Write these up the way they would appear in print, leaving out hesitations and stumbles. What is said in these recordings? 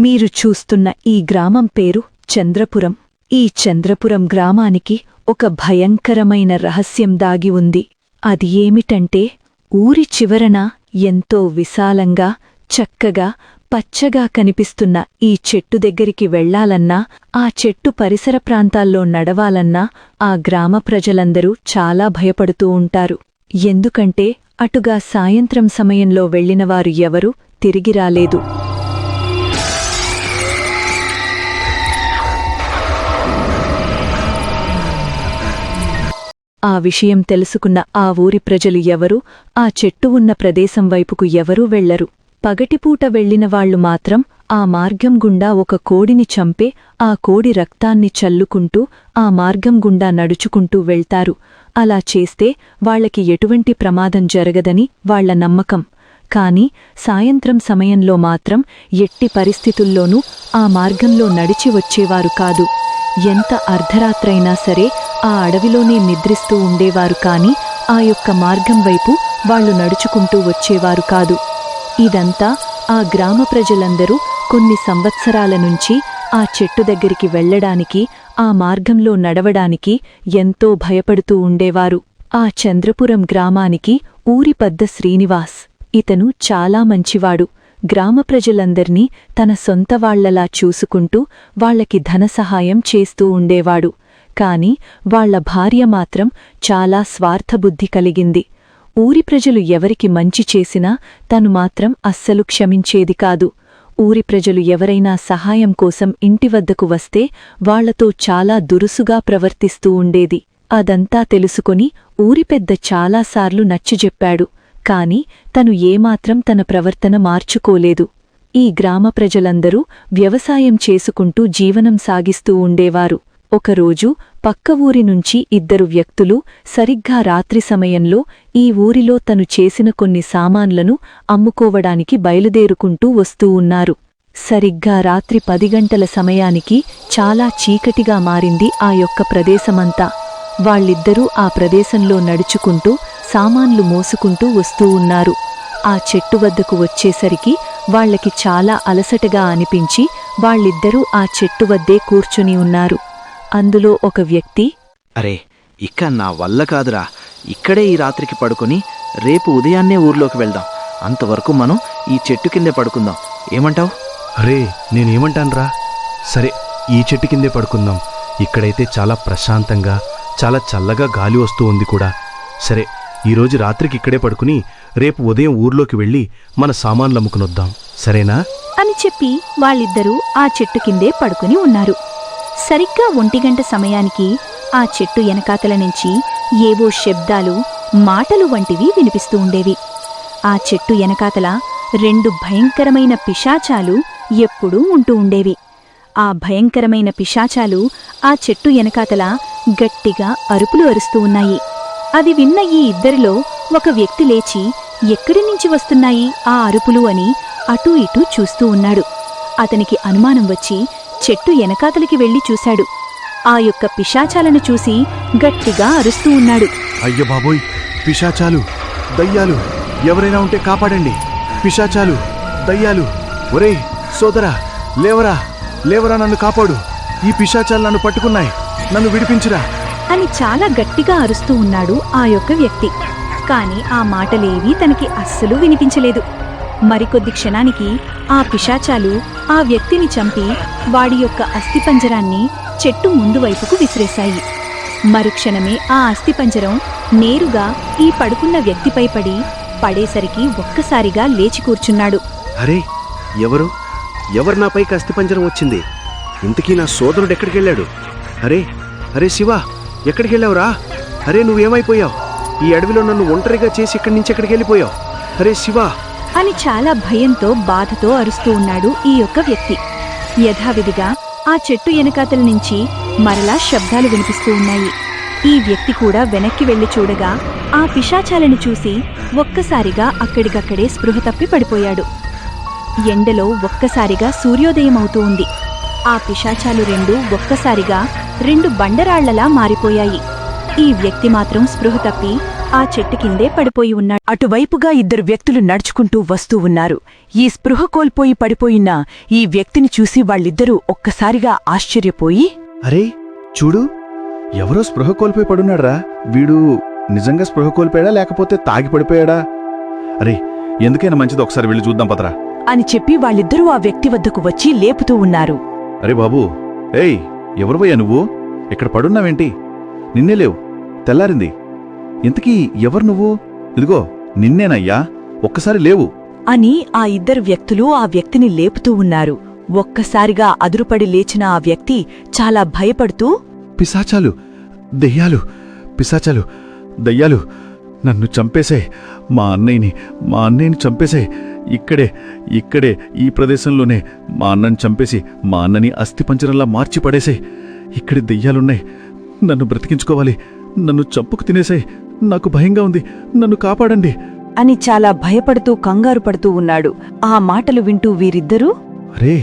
మీరు చూస్తున్న ఈ గ్రామం పేరు చంద్రపురం. ఈ చంద్రపురం గ్రామానికి ఒక భయంకరమైన రహస్యం దాగి ఉంది. అది ఏమిటంటే, ఊరి చివరన ఎంతో విశాలంగా, చక్కగా, పచ్చగా కనిపిస్తున్న ఈ చెట్టు దగ్గరికి వెళ్లాలన్నా, ఆ చెట్టు పరిసర ప్రాంతాల్లో నడవాలన్నా ఆ గ్రామ ప్రజలందరూ చాలా భయపడుతూ ఉంటారు. ఎందుకంటే అటుగా సాయంత్రం సమయంలో వెళ్లినవారు ఎవరూ తిరిగి రాలేదు. ఆ విషయం తెలుసుకున్న ఆ ఊరి ప్రజలు ఎవరూ ఆ చెట్టు ఉన్న ప్రదేశం వైపుకు ఎవరూ వెళ్లరు. పగటిపూట వెళ్లినవాళ్లు మాత్రం ఆ మార్గం గుండా ఒక కోడిని చంపే ఆ కోడి రక్తాన్ని చల్లుకుంటూ ఆ మార్గం గుండా నడుచుకుంటూ వెళ్తారు. అలా చేస్తే వాళ్లకి ఎటువంటి ప్రమాదం జరగదని వాళ్ల నమ్మకం. కాని సాయంత్రం సమయంలో మాత్రం ఎట్టి పరిస్థితుల్లోనూ ఆ మార్గంలో నడిచి వచ్చేవారు కాదు. ఎంత అర్ధరాత్రైనా సరే ఆ అడవిలోనే నిద్రిస్తూ ఉండేవారు కాని ఆ యొక్క మార్గం వైపు వాళ్లు నడుచుకుంటూ వచ్చేవారు కాదు. ఇదంతా ఆ గ్రామ ప్రజలందరూ కొన్ని సంవత్సరాల నుంచి ఆ చెట్టు దగ్గరికి వెళ్లడానికి, ఆ మార్గంలో నడవడానికి ఎంతో భయపడుతూ ఉండేవారు. ఆ చంద్రపురం గ్రామానికి ఊరి పెద్ద శ్రీనివాస్. ఇతను చాలా మంచివాడు. గ్రామ ప్రజలందర్నీ తన సొంతవాళ్లలా చూసుకుంటూ వాళ్లకి ధనసహాయం చేస్తూ ఉండేవాడు. కాని వాళ్ల భార్య మాత్రం చాలా స్వార్థబుద్ధి కలిగింది. ఊరి ప్రజలు ఎవరికి మంచి చేసినా తను మాత్రం అస్సలు క్షమించేది కాదు. ఊరి ప్రజలు ఎవరైనా సహాయం కోసం ఇంటివద్దకు వస్తే వాళ్లతో చాలా దురుసుగా ప్రవర్తిస్తూ ఉండేది. అదంతా తెలుసుకొని ఊరి పెద్ద చాలాసార్లు నచ్చజెప్పాడు. కాని తను ఏమాత్రం తన ప్రవర్తన మార్చుకోలేదు. ఈ గ్రామ ప్రజలందరూ వ్యవసాయం చేసుకుంటూ జీవనం సాగిస్తూ ఉండేవారు. ఒకరోజు పక్క ఊరి నుంచి ఇద్దరు వ్యక్తులు సరిగ్గా రాత్రి సమయంలో ఈ ఊరిలో తను చేసిన కొన్ని సామాన్లను అమ్ముకోవడానికి బయలుదేరుకుంటూ వస్తూ ఉన్నారు. సరిగ్గా రాత్రి 10 గంటల సమయానికి చాలా చీకటిగా మారింది ఆ యొక్క ప్రదేశమంతా. వాళ్ళిద్దరూ ఆ ప్రదేశంలో నడుచుకుంటూ సామాన్లు మోసుకుంటూ వస్తూ ఉన్నారు. ఆ చెట్టు వద్దకు వచ్చేసరికి వాళ్లకి చాలా అలసటగా అనిపించి వాళ్ళిద్దరూ ఆ చెట్టు వద్దే కూర్చుని ఉన్నారు. అందులో ఒక వ్యక్తి, అరే, ఇక నా వల్ల కాదురా, ఇక్కడే ఈ రాత్రికి పడుకొని రేపు ఉదయాన్నే ఊర్లోకి వెళ్దాం. అంతవరకు మనం ఈ చెట్టు కిందే పడుకుందాం. ఏమంటావ్? అరే, నేనేమంటాన్రా, సరే ఈ చెట్టు కిందే పడుకుందాం. ఇక్కడైతే చాలా ప్రశాంతంగా, చాలా చల్లగా గాలి వస్తూ ఉంది కూడా. సరే, ఈరోజు రాత్రికి ఇక్కడే పడుకుని రేపు ఉదయం ఊర్లోకి వెళ్ళి మన సామాన్లు అమ్ముకునొద్దాం, సరేనా అని చెప్పి వాళ్ళిద్దరూ ఆ చెట్టు కిందే పడుకుని ఉన్నారు. సరిగ్గా 1 గంట సమయానికి ఆ చెట్టు ఎనకాతల నుంచి ఏవో శబ్దాలు, మాటలు వంటివి వినిపిస్తూ ఉండేవి. ఆ చెట్టు ఎనకాతల 2 భయంకరమైన పిశాచాలు ఎప్పుడూ ఉంటూ ఉండేవి. ఆ భయంకరమైన పిశాచాలు ఆ చెట్టు ఎనకాతల గట్టిగా అరుపులు అరుస్తూ ఉన్నాయి. అది విన్న ఈ ఇద్దరిలో ఒక వ్యక్తి లేచి, ఎక్కడి నుంచి వస్తున్నాయి ఆ అరుపులు అని అటూ ఇటూ చూస్తూ ఉన్నాడు. అతనికి అనుమానం వచ్చి చెట్టు ఎనకాతలికి వెళ్లి చూశాడు. ఆ యొక్క పిశాచాలను చూసి గట్టిగా అరుస్తూ ఉన్నాడు. అయ్య బాబోయ్, పిశాచాలు, దయ్యాలు, ఎవరైనా ఉంటే కాపాడండి, పిశాచాలు, దయ్యాలు, ఒరేయ్ సోదరా, లేవరా లేవరా, నన్ను కాపాడు, ఈ పిశాచాలు నన్ను పట్టుకున్నాయి, నన్ను విడిపించురా అని చాలా గట్టిగా అరుస్తూ ఉన్నాడు ఆ యొక్క వ్యక్తి. కాని ఆ మాటలేవీ తనకి అస్సలు వినిపించలేదు. మరికొద్ది క్షణానికి ఆ పిశాచాలు ఆ వ్యక్తిని చంపి వాడి యొక్క అస్థిపంజరాన్ని చెట్టు ముందు వైపుకు విసిరేశాయి. మరుక్షణమే ఆ అస్థిపంజరం నేరుగా ఈ పడుకున్న వ్యక్తిపై పడేసరికి ఒక్కసారిగా లేచి కూర్చున్నాడు. అరే, ఎవరు నాపైకి అస్థిపంజరం వచ్చింది? ఇంతకీ నా సోదరుడు ఎక్కడికెళ్ళాడు? అరే అరే శివ, ఎక్కడికెళ్ళావురా? అరే, నువ్వేమైపోయావు? ఈ అడవిలో నన్ను ఒంటరిగా చేసి ఇక్కడి నుంచి ఎక్కడికి వెళ్ళిపోయావు? అరే శివ అని చాలా భయంతో, బాధతో అరుస్తూ ఉన్నాడు ఈ యొక్క వ్యక్తి. యథావిధిగా ఆ చెట్టు ఎనకాతల నుంచి మరలా శబ్దాలు వినిపిస్తూ ఉన్నాయి. ఈ వ్యక్తి కూడా వెనక్కి వెళ్లి చూడగా ఆ పిశాచాలను చూసి ఒక్కసారిగా అక్కడికక్కడే స్పృహ తప్పి పడిపోయాడు. ఎండలో ఒక్కసారిగా సూర్యోదయమవుతూ ఉంది. ఆ పిశాచాలు 2 ఒక్కసారిగా 2 బండరాళ్లలా మారిపోయాయి. ఈ వ్యక్తి మాత్రం స్పృహ తప్పి ఆ చెట్టు కిందే పడిపోయి ఉన్నాడు. అటువైపుగా ఇద్దరు వ్యక్తులు నడుచుకుంటూ వస్తూ ఉన్నారు. ఈ స్పృహ కోల్పోయి పడిపోయిన ఈ వ్యక్తిని చూసి వాళ్ళిద్దరూ ఒక్కసారిగా ఆశ్చర్యపోయి, అరే చూడు, ఎవరో స్పృహ కోల్పోయి పడున్నాడ్రా. వీడు నిజంగా స్పృహ కోల్పోయాడా లేకపోతే తాగి పడిపోయాడా? అరే ఎందుకైనా మంచిది ఒకసారి వెళ్ళి చూద్దాం పదరా అని చెప్పి వాళ్ళిద్దరూ ఆ వ్యక్తి వద్దకు వచ్చి లేపుతూ ఉన్నారు. అరే బాబూ, ఏయ్ ఎవరు పోయా నువ్వు? ఇక్కడ పడున్నావేంటి? నిన్నే లేవు, తెల్లారింది. ఇంతకీ ఎవరు నువ్వు? ఇదిగో నిన్నేనయ్యా, ఒక్కసారి లేవు అని ఆ ఇద్దరు వ్యక్తులు ఆ వ్యక్తిని లేపుతూ ఉన్నారు. ఒక్కసారిగా అదురుపడి లేచిన ఆ వ్యక్తి చాలా భయపడుతూ, పిశాచాలు, దెయ్యాలు, పిశాచాలు, దయ్యాలు నన్ను చంపేసే, మా అన్నయ్యని చంపేసే, ఇక్కడే ఈ ప్రదేశంలోనే మా అన్నని చంపేసి మా అన్నని అస్థిపంజరంలా మార్చి పడేసే. ఇక్కడే దెయ్యాలున్నాయి, నన్ను బ్రతికించుకోవాలి, నన్ను చంపుకు తినేసాయి, నాకు భయంగా ఉంది, నన్ను కాపాడండి అని చాలా భయపడుతూ కంగారు పడుతూ ఉన్నాడు. ఆ మాటలు వింటూ వీరిద్దరూ, అరే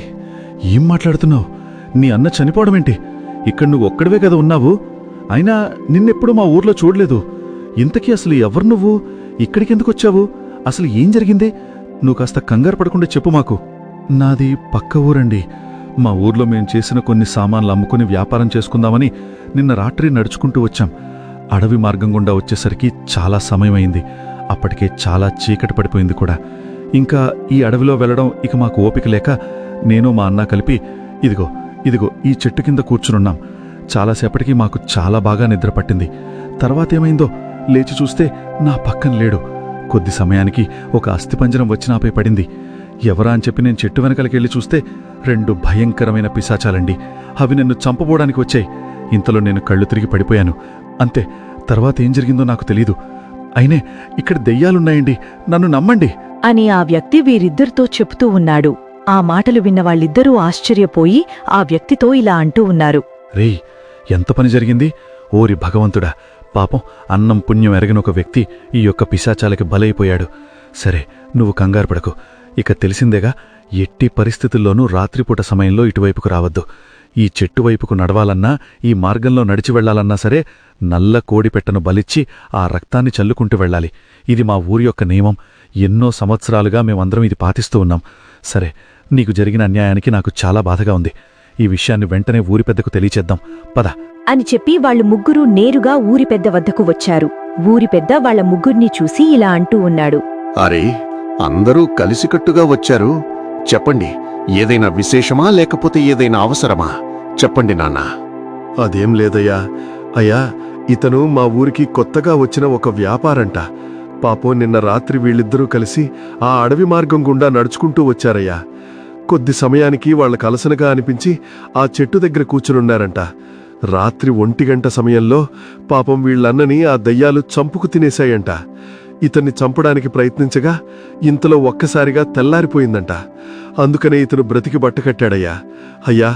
ఏం మాట్లాడుతున్నావు? నీ అన్న చనిపోవడమేంటి? ఇక్కడ నువ్వు ఒక్కడివే కదా ఉన్నావు, అయినా నిన్నెప్పుడు మా ఊర్లో చూడలేదు. ఇంతకీ అసలు ఎవరు నువ్వు? ఇక్కడికెందుకొచ్చావు? అసలు ఏం జరిగింది? నువ్వు కాస్త కంగారు పడకుండా చెప్పు మాకు. నాది పక్క ఊరండి. మా ఊర్లో మేం చేసిన కొన్ని సామాన్లు అమ్ముకుని వ్యాపారం చేసుకుందామని నిన్న రాత్రి నడుచుకుంటూ వచ్చాం. అడవి మార్గం గుండా వచ్చేసరికి చాలా సమయమైంది. అప్పటికే చాలా చీకటి పడిపోయింది కూడా. ఇంకా ఈ అడవిలో వెళ్లడం ఇక మాకు ఓపిక లేక నేను మా అన్న కలిపి ఇదిగో ఈ చెట్టు కింద కూర్చునున్నాం. చాలాసేపటికి మాకు చాలా బాగా నిద్ర పట్టింది. తర్వాతేమైందో లేచి చూస్తే నా పక్కన లేడు. కొద్ది సమయానికి ఒక అస్థిపంజరం వచ్చి నాపై పడింది. ఎవరా అని చెప్పి నేను చెట్టు వెనకలకెళ్ళి చూస్తే 2 భయంకరమైన పిశాచాలండి. అవి నన్ను చంపబోడానికి వచ్చాయి. ఇంతలో నేను కళ్ళు తిరిగి పడిపోయాను. అంతే, తర్వాత ఏం జరిగిందో నాకు తెలీదు. అయినే ఇక్కడ దెయ్యాలున్నాయండి, నన్ను నమ్మండి అని ఆ వ్యక్తి వీరిద్దరితో చెప్తూ ఉన్నాడు. ఆ మాటలు విన్న వాళ్ళిద్దరూ ఆశ్చర్యపోయి ఆ వ్యక్తితో ఇలా అంటూ ఉన్నారు. రేయ్, ఎంత పని జరిగింది? ఓరి భగవంతుడా, పాపం అన్నం పుణ్యం ఎరగిన ఒక వ్యక్తి ఈ యొక్క పిశాచాలకి బలైపోయాడు. సరే, నువ్వు కంగారు పడకు. ఇక తెలిసిందేగా, ఎట్టి పరిస్థితుల్లోనూ రాత్రిపూట సమయంలో ఇటువైపుకు రావద్దు. ఈ చెట్టు వైపుకు నడవాలన్నా, ఈ మార్గంలో నడిచి వెళ్లాలన్నా సరే నల్ల కోడిపెట్టను బలిచ్చి ఆ రక్తాన్ని చల్లుకుంటూ వెళ్ళాలి. ఇది మా ఊరి యొక్క నియమం. ఎన్నో సంవత్సరాలుగా మేమందరం ఇది పాటిస్తూ ఉన్నాం. సరే, నీకు జరిగిన అన్యాయానికి నాకు చాలా బాధగా ఉంది. ఈ విషయాన్ని వెంటనే ఊరి పెద్దకు తెలియచేద్దాం, పద అని చెప్పి వాళ్ళు ముగ్గురు నేరుగా ఊరి పెద్ద వద్దకు వచ్చారు. ఊరి పెద్ద వాళ్ళ ముగ్గుర్ని చూసి ఇలా అంటూ ఉన్నాడు. అరే అందరూ కలిసికట్టుగా వచ్చారు. చెప్పండి, ఏదైనా విశేషమా లేకపోతే ఏదైనా అవసరమా? చెప్పండి నాన్న. అదేం లేదయ్యా. అయ్యా, ఇతను మా ఊరికి కొత్తగా వచ్చిన ఒక వ్యాపారంట. పాపం నిన్న రాత్రి వీళ్ళిద్దరూ కలిసి ఆ అడవి మార్గం గుండా నడుచుకుంటూ వచ్చారయ్యా. కొద్ది సమయానికి వాళ్ళకు అలసనగా అనిపించి ఆ చెట్టు దగ్గర కూర్చునున్నారంట. రాత్రి 1 గంట సమయంలో పాపం వీళ్ళన్నని ఆ దయ్యాలు చంపుకు తినేశాయంట. ఇతన్ని చంపడానికి ప్రయత్నించగా ఇంతలో ఒక్కసారిగా తెల్లారిపోయిందంట. అందుకనే ఇతను బ్రతికి బట్టకట్టాడయ్యా. అయ్యా,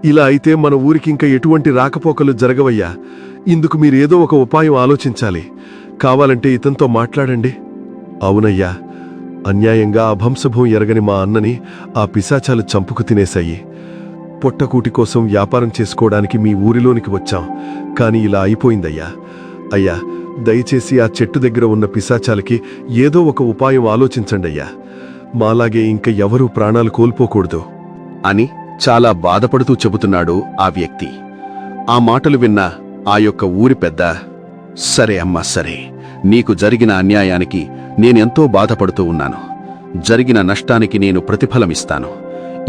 ఇలా అయితే మన ఊరికింక ఎటువంటి రాకపోకలు జరగవయ్యా. ఇందుకు మీరేదో ఒక ఉపాయం ఆలోచించాలి. కావాలంటే ఇతనితో మాట్లాడండి. అవునయ్యా, అన్యాయంగా అభంశభం ఎరగని మా అన్నని ఆ పిశాచాలు చంపుకు తినేశాయి. పొట్టకూటి కోసం వ్యాపారం చేసుకోవడానికి మీ ఊరిలోనికి వచ్చాం, కాని ఇలా అయిపోయిందయ్యా. అయ్యా, దయచేసి ఆ చెట్టు దగ్గర ఉన్న పిశాచాలకి ఏదో ఒక ఉపాయం ఆలోచించండయ్యా. మాలాగే ఇంక ఎవరూ ప్రాణాలు కోల్పోకూడదు అని చాలా బాధపడుతూ చెబుతున్నాడు ఆ వ్యక్తి. ఆ మాటలు విన్న ఆ యొక్క ఊరి పెద్ద, సరే అమ్మా, సరే, నీకు జరిగిన అన్యాయానికి నేనెంతో బాధపడుతూ ఉన్నాను. జరిగిన నష్టానికి నేను ప్రతిఫలమిస్తాను.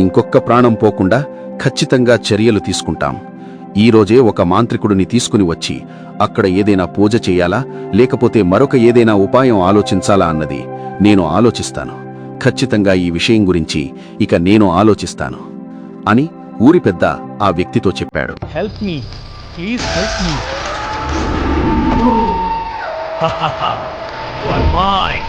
ఇంకొక్క ప్రాణం పోకుండా ఖచ్చితంగా చర్యలు తీసుకుంటాం. ఈరోజే ఒక మాంత్రికుడిని తీసుకుని వచ్చి అక్కడ ఏదైనా పూజ చెయ్యాలా లేకపోతే మరొక ఏదైనా ఉపాయం ఆలోచించాలా అన్నది నేను ఆలోచిస్తాను. ఖచ్చితంగా ఈ విషయం గురించి ఇక నేను ఆలోచిస్తాను అని ఊరి పెద్ద ఆ వ్యక్తితో చెప్పాడు. Help me, please help me. You are mine.